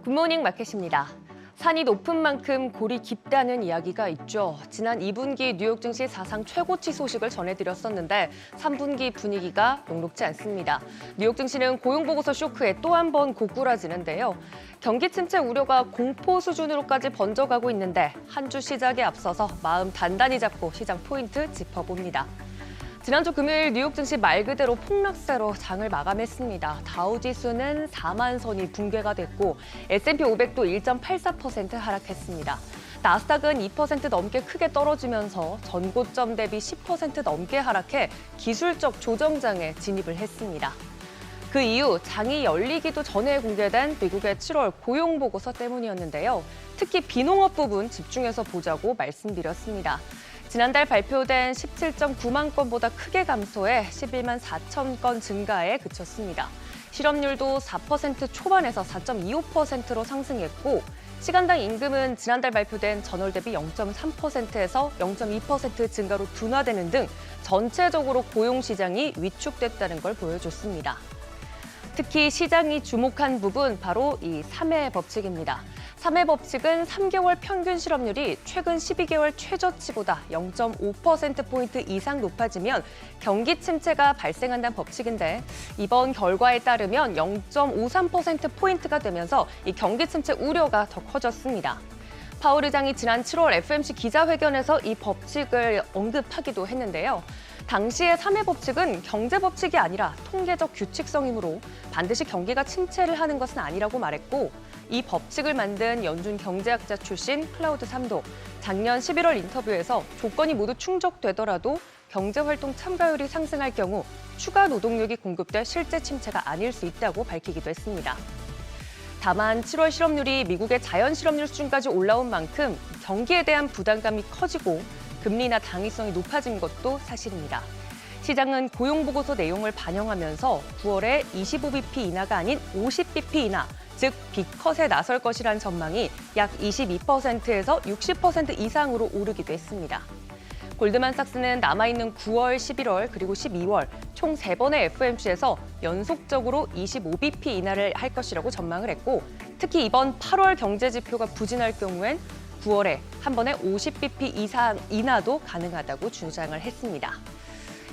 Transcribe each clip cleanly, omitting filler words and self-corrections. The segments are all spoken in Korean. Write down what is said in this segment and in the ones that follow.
굿모닝 마켓입니다. 산이 높은 만큼 골이 깊다는 이야기가 있죠. 지난 2분기 뉴욕 증시 사상 최고치 소식을 전해드렸었는데 3분기 분위기가 녹록지 않습니다. 뉴욕 증시는 고용보고서 쇼크에 또 한 번 고꾸라지는데요. 경기 침체 우려가 공포 수준으로까지 번져가고 있는데 한 주 시작에 앞서서 마음 단단히 잡고 시장 포인트 짚어봅니다. 지난주 금요일 뉴욕 증시 말 그대로 폭락세로 장을 마감했습니다. 다우지수는 4만 선이 붕괴가 됐고 S&P 500도 1.84% 하락했습니다. 나스닥은 2% 넘게 크게 떨어지면서 전고점 대비 10% 넘게 하락해 기술적 조정장에 진입을 했습니다. 그 이후 장이 열리기도 전에 공개된 미국의 7월 고용보고서 때문이었는데요. 특히 비농업 부분 집중해서 보자고 말씀드렸습니다. 지난달 발표된 17.9만 건보다 크게 감소해 11만 4천 건 증가에 그쳤습니다. 실업률도 4% 초반에서 4.25%로 상승했고 시간당 임금은 지난달 발표된 전월 대비 0.3%에서 0.2% 증가로 둔화되는 등 전체적으로 고용 시장이 위축됐다는 걸 보여줬습니다. 특히 시장이 주목한 부분 바로 이 3회 법칙입니다. 3회 법칙은 3개월 평균 실업률이 최근 12개월 최저치보다 0.5%포인트 이상 높아지면 경기 침체가 발생한다는 법칙인데 이번 결과에 따르면 0.53%포인트가 되면서 이 경기 침체 우려가 더 커졌습니다. 파월 의장이 지난 7월 FOMC 기자회견에서 이 법칙을 언급하기도 했는데요. 당시의 3회 법칙은 경제 법칙이 아니라 통계적 규칙성이므로 반드시 경기가 침체를 하는 것은 아니라고 말했고 이 법칙을 만든 연준 경제학자 출신 클라우드 삼도 작년 11월 인터뷰에서 조건이 모두 충족되더라도 경제활동 참가율이 상승할 경우 추가 노동력이 공급될 실제 침체가 아닐 수 있다고 밝히기도 했습니다. 다만 7월 실업률이 미국의 자연 실업률 수준까지 올라온 만큼 경기에 대한 부담감이 커지고 금리나 당위성이 높아진 것도 사실입니다. 시장은 고용보고서 내용을 반영하면서 9월에 25bp 인하가 아닌 50bp 인하, 즉 빅컷에 나설 것이란 전망이 약 22%에서 60% 이상으로 오르기도 했습니다. 골드만삭스는 남아있는 9월, 11월, 그리고 12월 총 3번의 FOMC에서 연속적으로 25bp 인하를 할 것이라고 전망을 했고 특히 이번 8월 경제 지표가 부진할 경우엔 9월에 한 번에 50bp 이상 인하도 가능하다고 주장을 했습니다.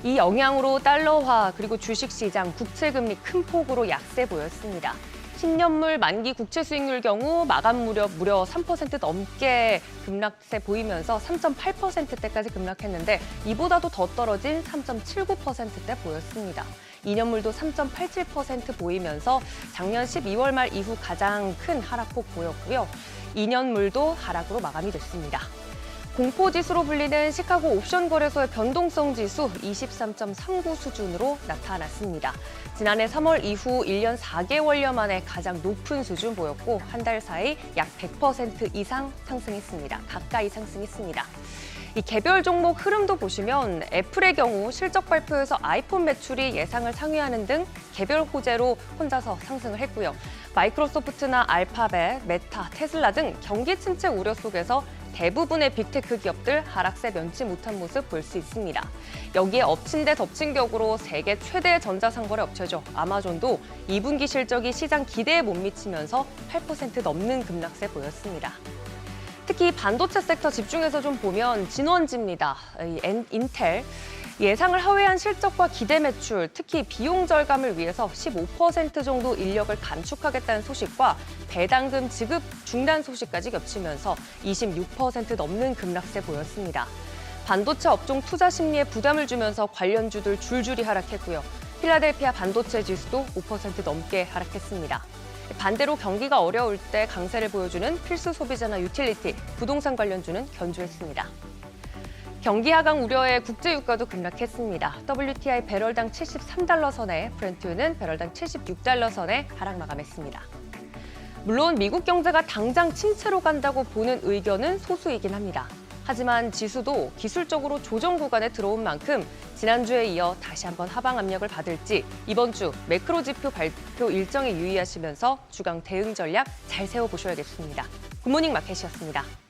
이 영향으로 달러화 그리고 주식시장, 국채금리 큰 폭으로 약세 보였습니다. 10년물 만기 국채 수익률 경우 마감 무렵 무려 3% 넘게 급락세 보이면서 3.8%대까지 급락했는데 이보다도 더 떨어진 3.79%대 보였습니다. 2년물도 3.87% 보이면서 작년 12월 말 이후 가장 큰 하락폭 보였고요. 2년물도 하락으로 마감이 됐습니다. 공포지수로 불리는 시카고 옵션 거래소의 변동성 지수 23.39 수준으로 나타났습니다. 지난해 3월 이후 1년 4개월여 만에 가장 높은 수준 보였고 한 달 사이 약 100% 이상 상승했습니다. 가까이 상승했습니다. 이 개별 종목 흐름도 보시면 애플의 경우 실적 발표에서 아이폰 매출이 예상을 상회하는 등 개별 호재로 혼자서 상승을 했고요. 마이크로소프트나 알파벳, 메타, 테슬라 등 경기 침체 우려 속에서 대부분의 빅테크 기업들 하락세 면치 못한 모습 볼 수 있습니다. 여기에 엎친 데 덮친 격으로 세계 최대 전자상거래 업체죠. 아마존도 2분기 실적이 시장 기대에 못 미치면서 8% 넘는 급락세 보였습니다. 특히 반도체 섹터 집중해서 좀 보면 진원지입니다. 인텔. 예상을 하회한 실적과 기대 매출, 특히 비용 절감을 위해서 15% 정도 인력을 감축하겠다는 소식과 배당금 지급 중단 소식까지 겹치면서 26% 넘는 급락세 보였습니다. 반도체 업종 투자 심리에 부담을 주면서 관련주들 줄줄이 하락했고요. 필라델피아 반도체 지수도 5% 넘게 하락했습니다. 반대로 경기가 어려울 때 강세를 보여주는 필수 소비자나 유틸리티, 부동산 관련주는 견조했습니다. 경기 하강 우려에 국제유가도 급락했습니다. WTI 배럴당 73달러 선에, 브렌트유는 배럴당 76달러 선에 하락 마감했습니다. 물론 미국 경제가 당장 침체로 간다고 보는 의견은 소수이긴 합니다. 하지만 지수도 기술적으로 조정 구간에 들어온 만큼 지난주에 이어 다시 한번 하방 압력을 받을지 이번 주 매크로 지표 발표 일정에 유의하시면서 주간 대응 전략 잘 세워보셔야겠습니다. 굿모닝 마켓이었습니다.